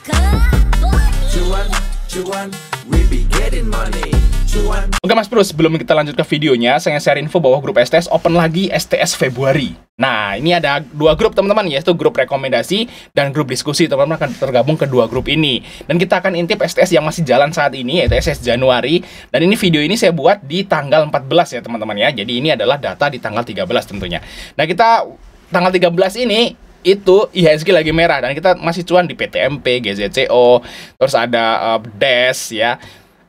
Cuan, cuan, we be getting money. Cuan. Oke Mas Bro, sebelum kita lanjut ke videonya, saya share info bahwa grup STS open lagi STS Februari. Nah, ini ada dua grup teman-teman, yaitu grup rekomendasi dan grup diskusi. Teman-teman akan tergabung ke dua grup ini. Dan kita akan intip STS yang masih jalan saat ini, yaitu STS Januari. Dan ini video ini saya buat di tanggal 14 ya teman-teman ya. Jadi ini adalah data di tanggal 13 tentunya. Nah, kita tanggal 13 ini itu IHSG lagi merah dan kita masih cuan di PTMP, GZCO, terus ada DES ya.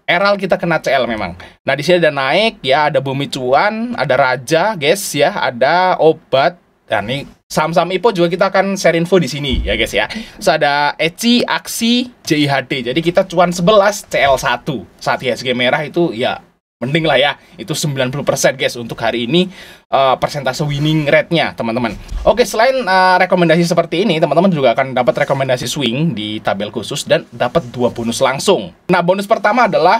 Eral kita kena CL memang. Nah, di sini ada naik ya, ada Bumi Cuan, ada Raja, guys ya, ada Obat. Dan ini saham-saham IPO juga kita akan share info di sini ya, guys ya. Terus ada ECI, Aksi, JIHD. Jadi kita cuan 11 CL1. Saat IHSG merah itu ya mending lah ya, itu 90% guys untuk hari ini persentase winning rate-nya teman-teman. Oke, selain rekomendasi seperti ini, teman-teman juga akan dapat rekomendasi swing di tabel khusus dan dapat 2 bonus langsung. Nah, bonus pertama adalah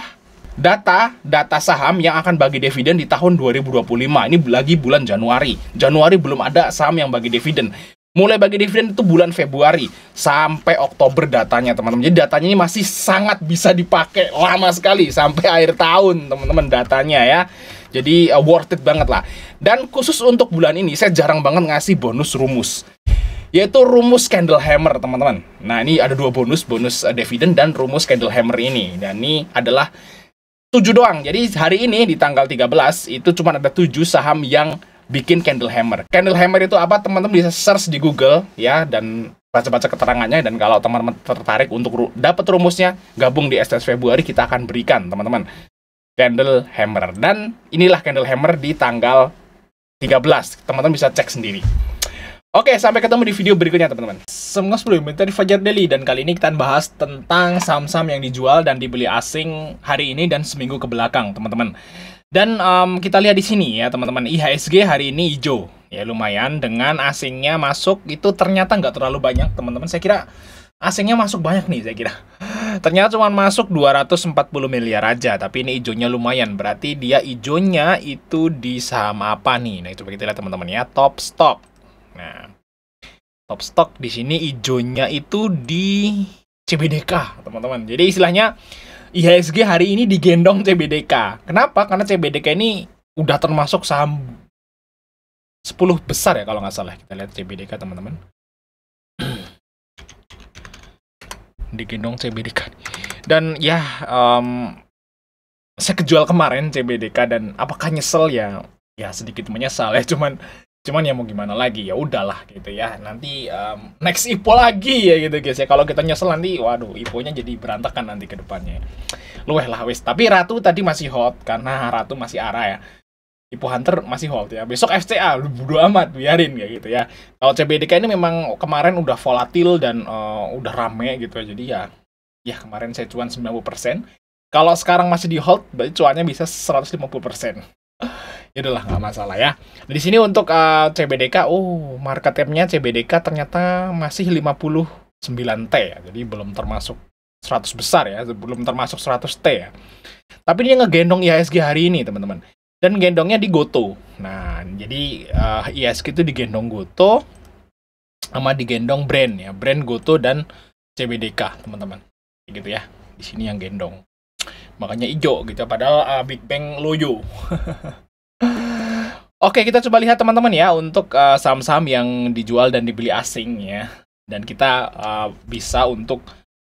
data saham yang akan bagi dividen di tahun 2025. Ini lagi bulan Januari. Januari belum ada saham yang bagi dividen. Mulai bagi dividen itu bulan Februari sampai Oktober datanya teman-teman. Jadi datanya ini masih sangat bisa dipakai lama sekali sampai akhir tahun teman-teman datanya ya. Jadi worth it banget lah. Dan khusus untuk bulan ini saya jarang banget ngasih bonus rumus, yaitu rumus candle hammer teman-teman. Nah, ini ada 2 bonus dividen dan rumus candle hammer ini. Dan ini adalah 7 doang. Jadi hari ini di tanggal 13 itu cuma ada 7 saham yang bikin candle hammer. Candle hammer itu apa? Teman-teman bisa search di Google ya dan baca-baca keterangannya. Dan kalau teman-teman tertarik untuk dapat rumusnya, gabung di STS Februari, kita akan berikan teman-teman candle hammer. Dan inilah candle hammer di tanggal 13. Teman-teman bisa cek sendiri. Oke, sampai ketemu di video berikutnya teman-teman. Semoga sebelum dari Fajar Daily, dan kali ini kita bahas tentang saham-saham yang dijual dan dibeli asing hari ini dan seminggu ke belakang teman-teman. Dan kita lihat di sini ya teman-teman, IHSG hari ini hijau ya, lumayan dengan asingnya masuk itu ternyata nggak terlalu banyak teman-teman. Saya kira asingnya masuk banyak nih, saya kira ternyata cuma masuk 240 miliar aja, tapi ini hijaunya lumayan. Berarti dia hijaunya itu di saham apa nih? Nah, itu kita lihat teman-teman ya, top stock. Nah, top stock di sini hijaunya itu di CBDK teman-teman. Jadi istilahnya IHSG hari ini digendong CBDK. Kenapa? Karena CBDK ini udah termasuk saham 10 besar ya kalau nggak salah. Kita lihat CBDK teman-teman. Digendong CBDK. Dan ya saya kejual kemarin CBDK dan apakah nyesel ya? Ya sedikit menyesal ya, cuman ya mau gimana lagi, ya udahlah gitu ya. Nanti next IPO lagi ya gitu guys ya. Kalau kita nyesel nanti waduh IPO-nya jadi berantakan nanti ke depannya. Luweh lah wis. Tapi Ratu tadi masih hot karena Ratu masih arah ya. IPO Hunter masih hot ya. Besok FCA bodo amat, biarin kayak gitu ya. Kalau CBDK ini memang kemarin udah volatil dan udah rame gitu ya. Jadi ya kemarin saya cuan 90%. Kalau sekarang masih di hold berarti cuannya bisa 150%. Ya udahlah, nggak masalah ya. Di sini untuk CBDK, market cap-nya CBDK ternyata masih 59T ya. Jadi belum termasuk 100 besar ya, belum termasuk 100T ya. Tapi dia ngegendong IHSG hari ini, teman-teman. Dan gendongnya di Goto. Nah, jadi IHSG itu digendong Goto sama digendong brand ya. Brand Goto dan CBDK, teman-teman. Gitu ya. Di sini yang gendong. Makanya hijau gitu, padahal Big Bang loyo. Oke, kita coba lihat teman-teman ya untuk saham-saham yang dijual dan dibeli asing ya. Dan kita bisa untuk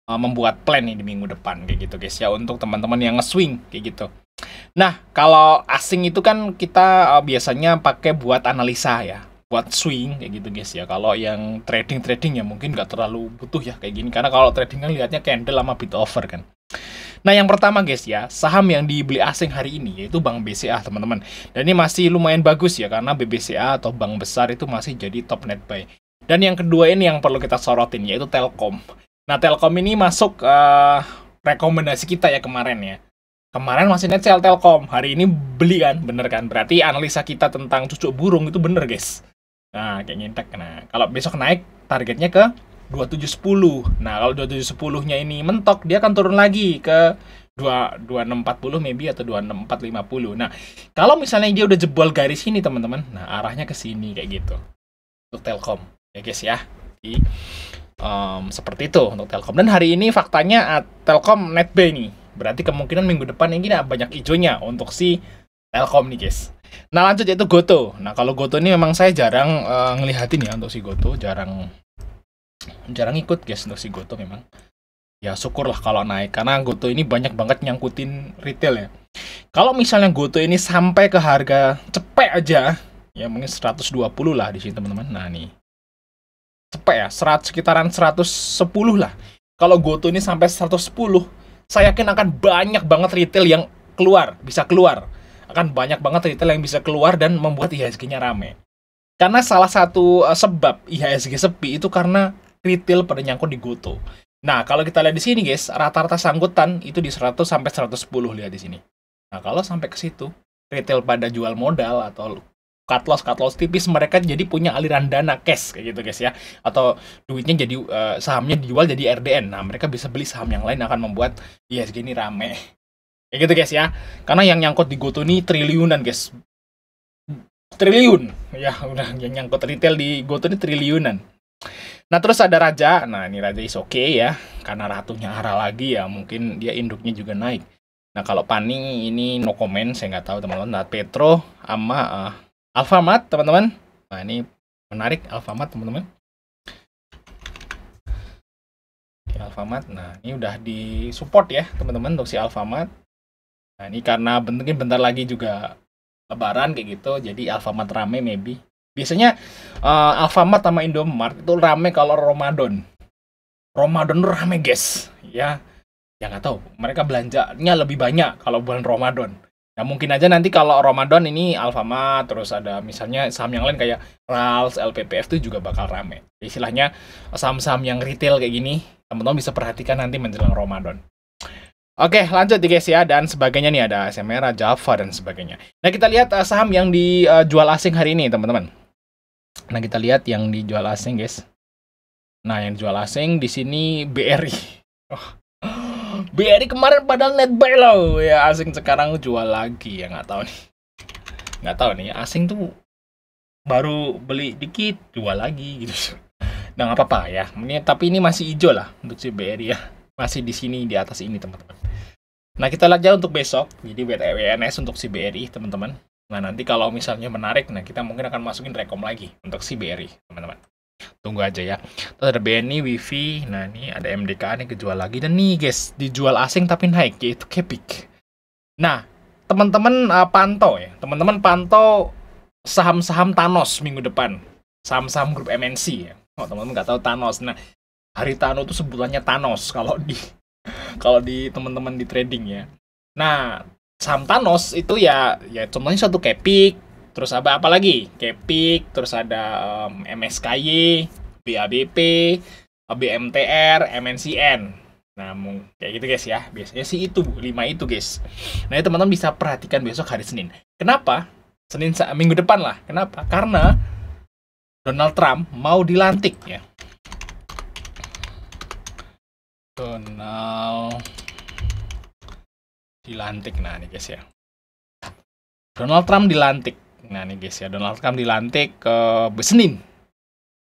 membuat plan nih di minggu depan kayak gitu guys ya, untuk teman-teman yang nge-swing kayak gitu. Nah, kalau asing itu kan kita biasanya pakai buat analisa ya, buat swing kayak gitu guys ya. Kalau yang trading ya mungkin nggak terlalu butuh ya kayak gini, karena kalau trading kan lihatnya candle sama bid offer kan. Nah, yang pertama guys ya, saham yang dibeli asing hari ini yaitu Bank BCA teman-teman. Dan ini masih lumayan bagus ya, karena BBCA atau bank besar itu masih jadi top net buy. Dan yang kedua ini yang perlu kita sorotin yaitu Telkom. Nah, Telkom ini masuk rekomendasi kita ya kemarin ya. Kemarin masih net sell Telkom, hari ini beli kan, bener kan? Berarti analisa kita tentang cucuk burung itu bener guys. Nah, kayak ngintek. Nah, kalau besok naik targetnya ke 2710. Nah, kalau 2710-nya ini mentok, dia akan turun lagi ke 2640 maybe atau 26450. Nah, kalau misalnya dia udah jebol garis ini teman-teman, nah arahnya ke sini kayak gitu. Untuk Telkom ya guys ya. Seperti itu untuk Telkom. Dan hari ini faktanya Telkom net buy nih. Berarti kemungkinan minggu depan ini banyak hijaunya untuk si Telkom nih guys. Nah lanjut yaitu Goto. Nah kalau Goto ini memang saya jarang ngelihatin ya untuk si Goto, jarang ikut guys untuk si Goto memang. Ya syukurlah kalau naik karena Goto ini banyak banget nyangkutin retail ya. Kalau misalnya Goto ini sampai ke harga cepet aja, ya mungkin 120 lah di sini teman-teman. Nah nih cepet ya, sekitaran 110 lah. Kalau Goto ini sampai 110, saya yakin akan banyak banget retail yang bisa keluar. Akan banyak banget retail yang bisa keluar dan membuat IHSG-nya rame. Karena salah satu sebab IHSG sepi itu karena retail pada nyangkut di Goto. Nah, kalau kita lihat di sini guys, rata-rata sangkutan itu di 100 sampai 110 lihat di sini. Nah, kalau sampai ke situ, retail pada jual modal atau cut loss tipis, mereka jadi punya aliran dana cash kayak gitu guys ya. Atau duitnya jadi sahamnya dijual jadi RDN. Nah, mereka bisa beli saham yang lain akan membuat IHSG ini rame. Kayak gitu guys ya. Karena yang nyangkut di Goto ini triliunan guys. Triliun. Ya, udah yang nyangkut retail di Goto ini triliunan. Nah, terus ada Raja. Nah, ini Raja is oke ya. Karena ratunya Ara lagi ya, mungkin dia induknya juga naik. Nah, kalau Pani ini no comment, saya nggak tahu teman-teman. Nah, Petro sama Alfamart, teman-teman. Nah, ini menarik Alfamart, teman-teman. Oke, Alfamart. Nah, ini udah di-support ya, teman-teman, untuk si Alfamart. Nah, ini karena mungkin bentar lagi juga Lebaran kayak gitu, jadi Alfamart rame maybe. Biasanya Alfamart sama Indomart itu rame kalau Ramadan. Ramadan tuh rame guys, ya. Ya nggak tahu, mereka belanjanya lebih banyak kalau bulan Ramadan. Nah mungkin aja nanti kalau Ramadan ini Alfamart, terus ada misalnya saham yang lain kayak RALS, LPPF itu juga bakal rame. Istilahnya saham-saham yang retail kayak gini, teman-teman bisa perhatikan nanti menjelang Ramadan. Oke, lanjut di guys ya, dan sebagainya nih ada Semera, Java dan sebagainya. Nah kita lihat saham yang dijual asing hari ini teman-teman. Nah kita lihat yang dijual asing guys. Nah yang dijual asing di sini BRI. BRI kemarin padahal net buy loh ya, asing sekarang jual lagi ya, nggak tahu nih asing tuh baru beli dikit jual lagi gitu. Nah nggak apa-apa ya, tapi ini masih hijau lah untuk si BRI ya, masih di sini di atas ini teman-teman. Nah kita lihat aja untuk besok, jadi WNS untuk si BRI teman-teman. Nah nanti kalau misalnya menarik, nah kita mungkin akan masukin rekom lagi untuk si BRI teman-teman. Tunggu aja ya. Terus ada BNI, Wifi. Nah ini ada MDK nih kejual lagi. Dan nih guys, dijual asing tapi naik, yaitu Kepik. Nah teman-teman pantau ya. Teman-teman pantau saham-saham Thanos minggu depan. Saham-saham grup MNC ya. Oh teman-teman nggak tahu Thanos. Nah Haritano itu sebutannya Thanos kalau di teman-teman di trading ya. Nah saham Thanos itu ya contohnya satu Kepik. Terus apa lagi? Kepik, terus ada MSKY, BABP, BMTR, MNCN. Nah, kayak gitu guys ya. Biasanya sih itu 5 itu guys. Nah, teman-teman bisa perhatikan besok hari Senin. Kenapa? Minggu depan lah. Kenapa? Karena Donald Trump mau dilantik ya. Donald dilantik. Nah, nih guys ya. Donald Trump dilantik. Nah nih guys ya, Donald Trump dilantik ke Senin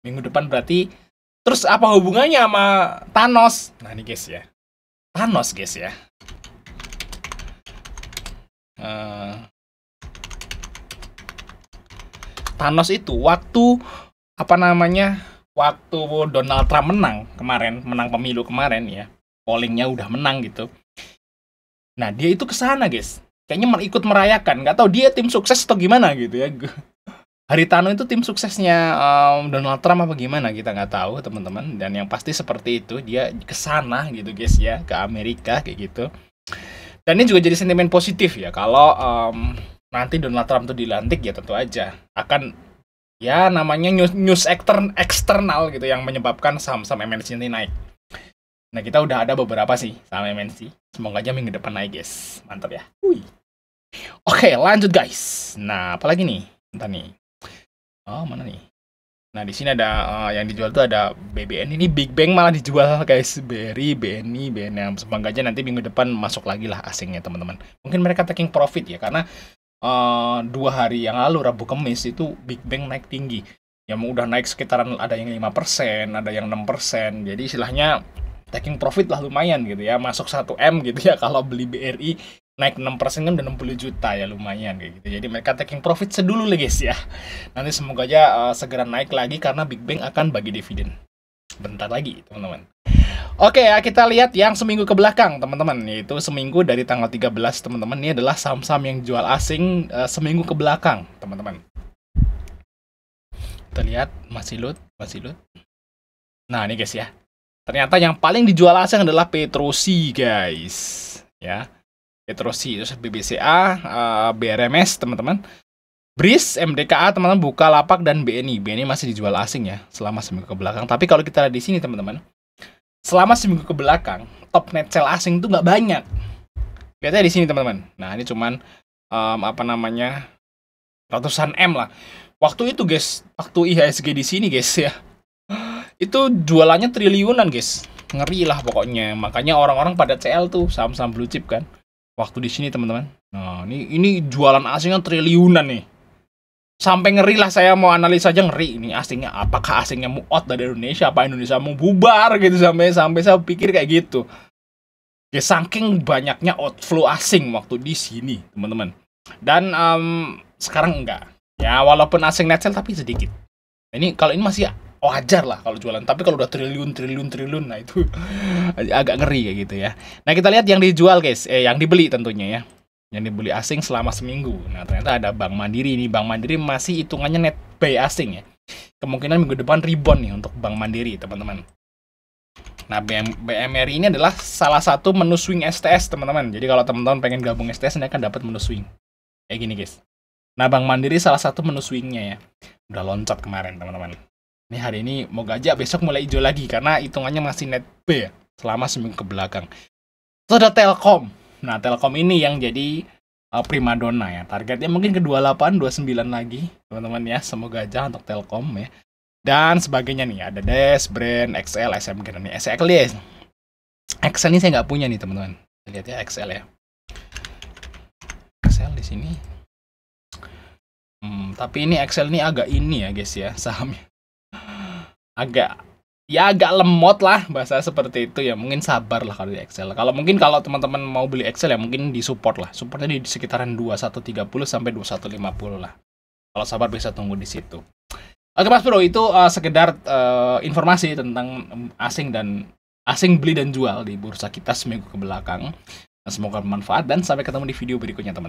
minggu depan berarti. Terus apa hubungannya sama Thanos? Nah nih guys ya, Thanos guys ya, Thanos itu waktu waktu Donald Trump menang pemilu kemarin ya, pollingnya udah menang gitu. Nah dia itu kesana guys, kayaknya ikut merayakan, nggak tahu dia tim sukses atau gimana gitu ya. Haritano itu tim suksesnya Donald Trump apa gimana, kita nggak tahu teman-teman. Dan yang pasti seperti itu, dia kesana gitu guys ya, ke Amerika kayak gitu. Dan ini juga jadi sentimen positif ya, kalau nanti Donald Trump itu dilantik ya tentu aja akan ya namanya news eksternal gitu yang menyebabkan saham-saham MNC ini naik. Nah kita udah ada beberapa sih saham MNC, semoga aja minggu depan naik guys, mantap ya. Oke, lanjut guys. Nah, apalagi nih? Bentar nih. Oh, mana nih? Nah, di sini ada yang dijual tuh ada BBN. Ini Big Bang malah dijual guys. BRI, BNI, BNM. Semoga aja nanti minggu depan masuk lagi lah asingnya teman-teman. Mungkin mereka taking profit ya, karena 2 hari yang lalu Rabu Kamis itu Big Bang naik tinggi. yang udah naik sekitaran, ada yang 5%, ada yang 6%. Jadi istilahnya taking profit lah lumayan gitu ya, masuk 1M gitu ya. Kalau beli BRI naik 6% kan udah 60 juta ya, lumayan kayak gitu. Jadi mereka taking profit sedulu lah guys ya. Nanti semoga aja segera naik lagi karena Big Bang akan bagi dividen bentar lagi teman-teman. Oke ya, kita lihat yang seminggu ke belakang teman-teman, yaitu seminggu dari tanggal 13 teman-teman. Ini adalah saham-saham yang jual asing seminggu ke belakang teman-teman. Kita lihat, masih load. Nah ini guys ya, ternyata yang paling dijual asing adalah Petrosi guys ya. Petrosi, terus BBCA, BRMS teman-teman, BRIS, MDKA teman-teman, Bukalapak, dan BNI. BNI masih dijual asing ya selama seminggu ke belakang. Tapi kalau kita lihat di sini teman-teman, selama seminggu ke belakang top net sell asing itu nggak banyak. Lihatnya di sini teman-teman. Nah ini cuman ratusan M lah. Waktu itu guys, waktu IHSG di sini guys ya, itu jualannya triliunan guys, ngeri lah pokoknya. Makanya orang-orang pada CL tuh saham-saham blue chip kan. Waktu di sini teman-teman. Nah ini jualan asingnya triliunan nih. Sampai ngeri lah, saya mau analisa aja ngeri ini asingnya. Apakah asingnya mau out dari Indonesia? Apa Indonesia mau bubar gitu? Sampai saya pikir kayak gitu. Ya saking banyaknya outflow asing waktu di sini, teman-teman. Dan sekarang enggak. Ya walaupun asing net sell tapi sedikit. Ini kalau ini masih wajar lah kalau jualan. Tapi kalau udah triliun, nah itu agak ngeri kayak gitu ya. Nah kita lihat yang dijual guys, yang dibeli tentunya ya. Yang dibeli asing selama seminggu. Nah ternyata ada Bank Mandiri nih. Bank Mandiri masih hitungannya net buy asing ya. Kemungkinan minggu depan rebound nih untuk Bank Mandiri teman-teman. Nah BMRI ini adalah salah satu menu swing STS teman-teman. Jadi kalau teman-teman pengen gabung STS, ini akan dapat menu swing kayak gini guys. Nah Bank Mandiri salah satu menu swingnya ya. Udah loncat kemarin teman-teman. Ini hari ini moga aja besok mulai hijau lagi karena hitungannya masih net buy ya selama seminggu ke belakang. Terus ada Telkom. Nah, Telkom ini yang jadi primadona ya. Targetnya mungkin ke 28, 29 lagi, teman-teman ya. Semoga aja untuk Telkom ya. Dan sebagainya nih, ada DES, Brand, XL, SMG, dan XL ya. XL ini saya nggak punya nih, teman-teman. Lihat ya XL ya. XL di sini. Tapi ini XL ini agak ini ya, guys ya, sahamnya. Agak lemot lah bahasa seperti itu ya, mungkin sabar lah kalau di Excel. Kalau teman-teman mau beli Excel ya mungkin di support lah. Supportnya di sekitaran 2130 sampai 2150 lah. Kalau sabar bisa tunggu di situ. Oke Mas Bro, itu sekedar informasi tentang asing beli dan jual di bursa kita seminggu ke belakang. Semoga bermanfaat dan sampai ketemu di video berikutnya teman-teman.